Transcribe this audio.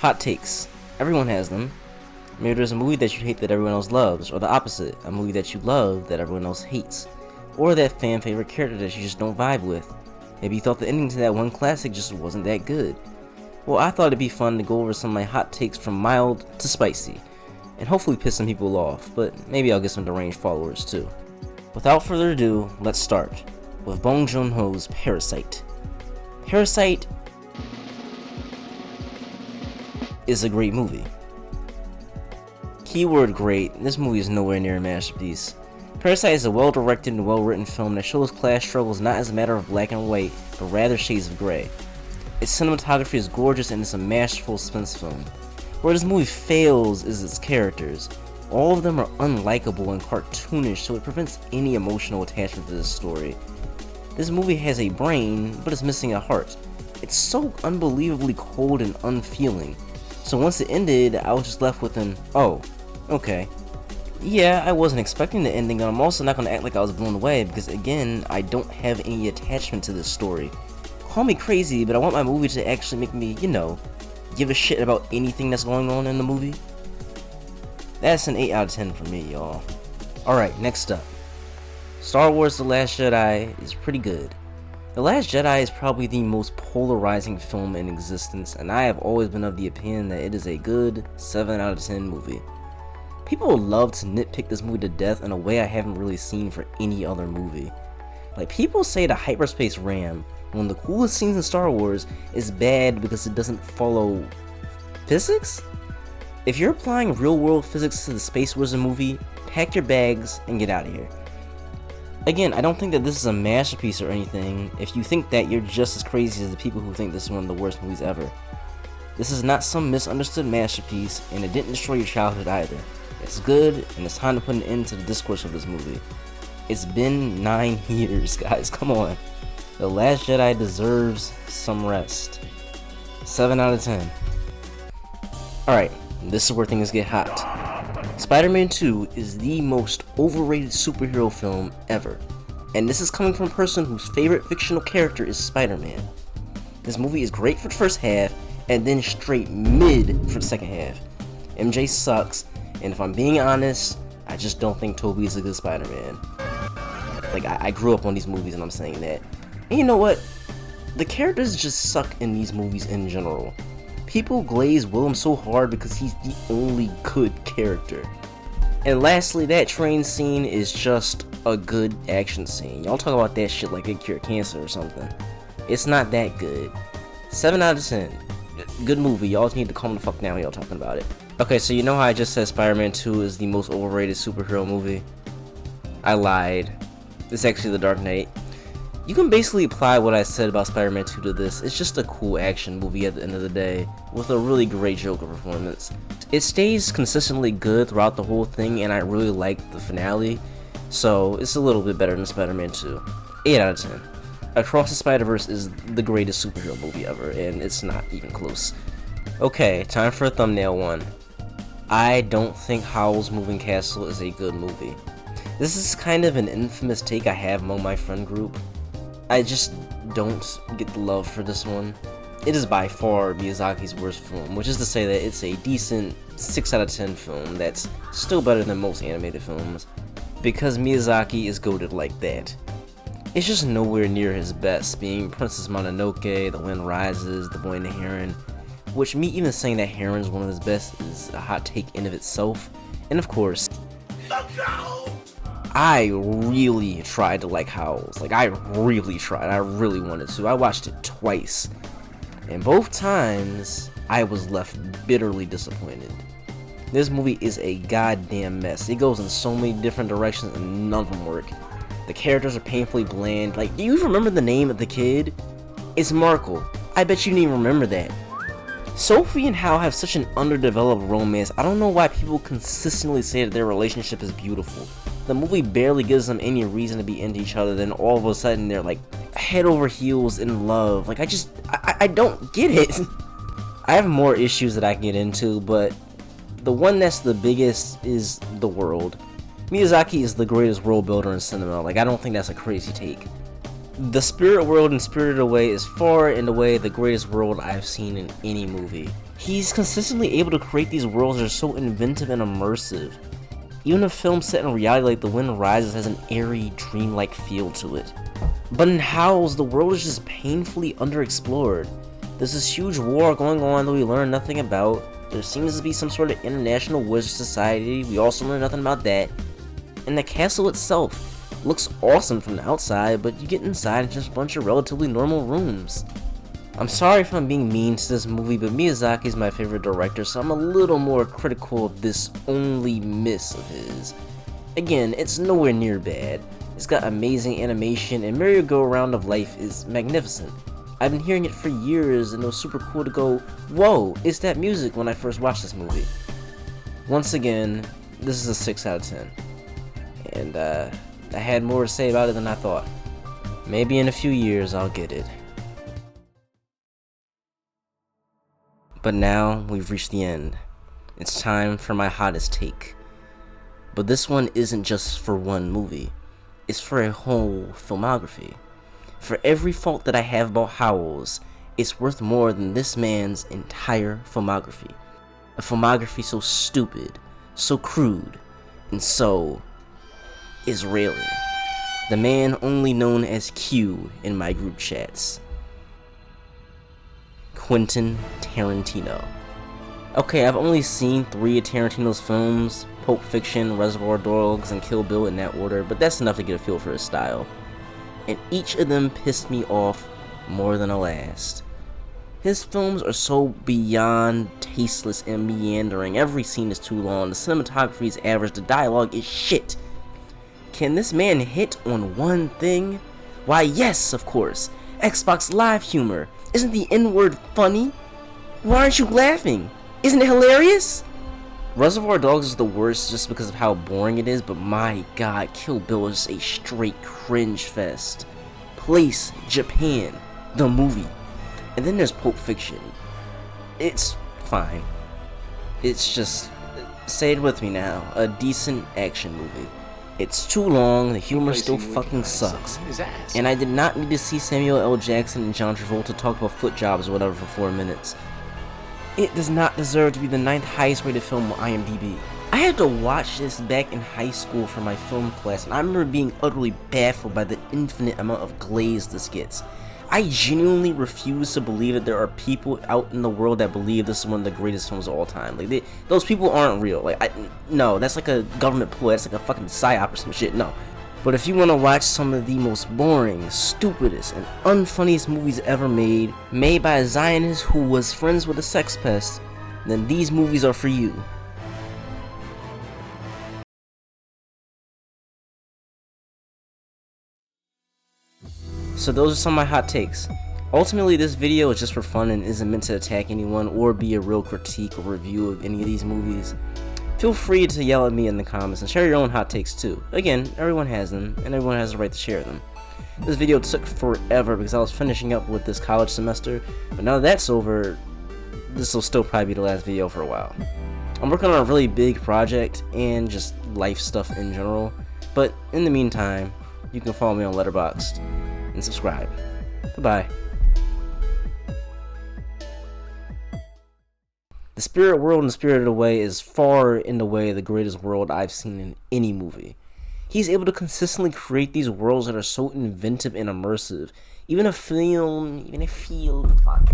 Hot takes. Everyone has them. Maybe there's a movie that you hate that everyone else loves, or the opposite, a movie that you love that everyone else hates, or that fan favorite character that you just don't vibe with. Maybe you thought the ending to that one classic just wasn't that good. Well, I thought it'd be fun to go over some of my hot takes from mild to spicy, and hopefully piss some people off, but maybe I'll get some deranged followers too. Without further ado, let's start with Bong Joon-ho's Parasite. Parasite is a great movie. Keyword great, this movie is nowhere near a masterpiece. Parasite is a well-directed and well-written film that shows class struggles not as a matter of black and white, but rather shades of gray. Its cinematography is gorgeous and it's a masterful suspense film. Where this movie fails is its characters. All of them are unlikable and cartoonish, so it prevents any emotional attachment to this story. This movie has a brain, but it's missing a heart. It's so unbelievably cold and unfeeling. So once it ended, I was just left with an, oh, okay. Yeah, I wasn't expecting the ending, and I'm also not going to act like I was blown away, because again, I don't have any attachment to this story. Call me crazy, but I want my movie to actually make me, give a shit about anything that's going on in the movie. That's an 8 out of 10 for me, y'all. Alright, next up. Star Wars The Last Jedi is pretty good. The Last Jedi is probably the most polarizing film in existence, and I have always been of the opinion that it is a good 7 out of 10 movie. People love to nitpick this movie to death in a way I haven't really seen for any other movie. Like, people say the hyperspace ram, one of the coolest scenes in Star Wars, is bad because it doesn't follow physics? If you're applying real world physics to the Space Wizard movie, pack your bags and get out of here. Again, I don't think that this is a masterpiece or anything. If you think that, you're just as crazy as the people who think this is one of the worst movies ever. This is not some misunderstood masterpiece, and it didn't destroy your childhood either. It's good, and it's time to put an end to the discourse of this movie. It's been 9 years, guys, come on. The Last Jedi deserves some rest. 7 out of 10. Alright, this is where things get hot. Spider-Man 2 is the most overrated superhero film ever, and this is coming from a person whose favorite fictional character is Spider-Man. This movie is great for the first half, and then straight mid for the second half. MJ sucks, and if I'm being honest, I just don't think Tobey is a good Spider-Man. Like, I grew up on these movies and I'm saying that. And you know what? The characters just suck in these movies in general. People glaze Willem so hard because he's the only good character. And lastly, that train scene is just a good action scene. Y'all talk about that shit like it cured cancer or something. It's not that good. 7 out of 10. Good movie. Y'all need to calm the fuck down when y'all talking about it. Okay, so you know how I just said Spider-Man 2 is the most overrated superhero movie? I lied. It's actually The Dark Knight. You can basically apply what I said about Spider-Man 2 to this. It's just a cool action movie at the end of the day, with a really great Joker performance. It stays consistently good throughout the whole thing, and I really like the finale, so it's a little bit better than Spider-Man 2. 8 out of 10. Across the Spider-Verse is the greatest superhero movie ever, and it's not even close. Okay, time for a thumbnail one. I don't think Howl's Moving Castle is a good movie. This is kind of an infamous take I have among my friend group. I just don't get the love for this one. It is by far Miyazaki's worst film, which is to say that it's a decent 6 out of 10 film that's still better than most animated films, because Miyazaki is goated like that. It's just nowhere near his best, being Princess Mononoke, The Wind Rises, The Boy and the Heron, which me even saying that Heron is one of his best is a hot take in of itself, and of course, I really tried to like Howls. Like, I really tried. I really wanted to. I watched it twice. And both times, I was left bitterly disappointed. This movie is a goddamn mess. It goes in so many different directions and none of them work. The characters are painfully bland. Like, do you remember the name of the kid? It's Markle. I bet you didn't even remember that. Sophie and Howl have such an underdeveloped romance. I don't know why people consistently say that their relationship is beautiful. The movie barely gives them any reason to be into each other, then all of a sudden they're like head over heels in love. Like, I don't get it. I have more issues that I can get into, but the one that's the biggest is the world. Miyazaki is the greatest world builder in cinema. Like, I don't think that's a crazy take. The spirit world in Spirited Away is far and away the greatest world I've seen in any movie. He's consistently able to create these worlds that are so inventive and immersive. Even a film set in reality like The Wind Rises has an airy, dreamlike feel to it. But in Howls, the world is just painfully underexplored. There's this huge war going on that we learn nothing about. There seems to be some sort of international wizard society, we also learn nothing about that. And the castle itself looks awesome from the outside, but you get inside and just a bunch of relatively normal rooms. I'm sorry if I'm being mean to this movie, but Miyazaki is my favorite director, so I'm a little more critical of this only miss of his. Again, it's nowhere near bad. It's got amazing animation, and Merry-Go-Round of Life is magnificent. I've been hearing it for years, and it was super cool to go, whoa, it's that music when I first watched this movie. Once again, this is a 6 out of 10. And I had more to say about it than I thought. Maybe in a few years I'll get it. But now we've reached the end. It's time for my hottest take. But this one isn't just for one movie. It's for a whole filmography. For every fault that I have about Howls, it's worth more than this man's entire filmography. A filmography so stupid, so crude, and so Israeli. The man only known as Q in my group chats. Quentin Tarantino. Okay, I've only seen 3 of Tarantino's films, Pulp Fiction, Reservoir Dogs, and Kill Bill in that order, but that's enough to get a feel for his style. And each of them pissed me off more than the last. His films are so beyond tasteless and meandering, every scene is too long, the cinematography is average, the dialogue is shit. Can this man hit on one thing? Why yes, of course, Xbox Live humor. Isn't the N-word funny? Why aren't you laughing? Isn't it hilarious? Reservoir Dogs is the worst just because of how boring it is, but my god, Kill Bill is a straight cringe fest. Place, Japan, the movie. And then there's Pulp Fiction. It's fine. It's just, say it with me now, a decent action movie. It's too long, the humor still fucking sucks. And I did not need to see Samuel L. Jackson and John Travolta talk about foot jobs or whatever for 4 minutes. It does not deserve to be the 9th highest rated film on IMDb. I had to watch this back in high school for my film class, and I remember being utterly baffled by the infinite amount of glaze this gets. I genuinely refuse to believe that there are people out in the world that believe this is one of the greatest films of all time. Like, those people aren't real. Like, no, that's like a government ploy. That's like a fucking psyop or some shit. No. But if you want to watch some of the most boring, stupidest, and unfunniest movies ever made by a Zionist who was friends with a sex pest, then these movies are for you. So those are some of my hot takes. Ultimately, this video is just for fun and isn't meant to attack anyone or be a real critique or review of any of these movies. Feel free to yell at me in the comments and share your own hot takes too. Again, everyone has them, and everyone has the right to share them. This video took forever because I was finishing up with this college semester, but now that that's over, this will still probably be the last video for a while. I'm working on a really big project and just life stuff in general, but in the meantime, you can follow me on Letterboxd and subscribe. Goodbye. The Spirit World in Spirited Away is far and away the greatest world I've seen in any movie. He's able to consistently create these worlds that are so inventive and immersive. Even a film, fuck.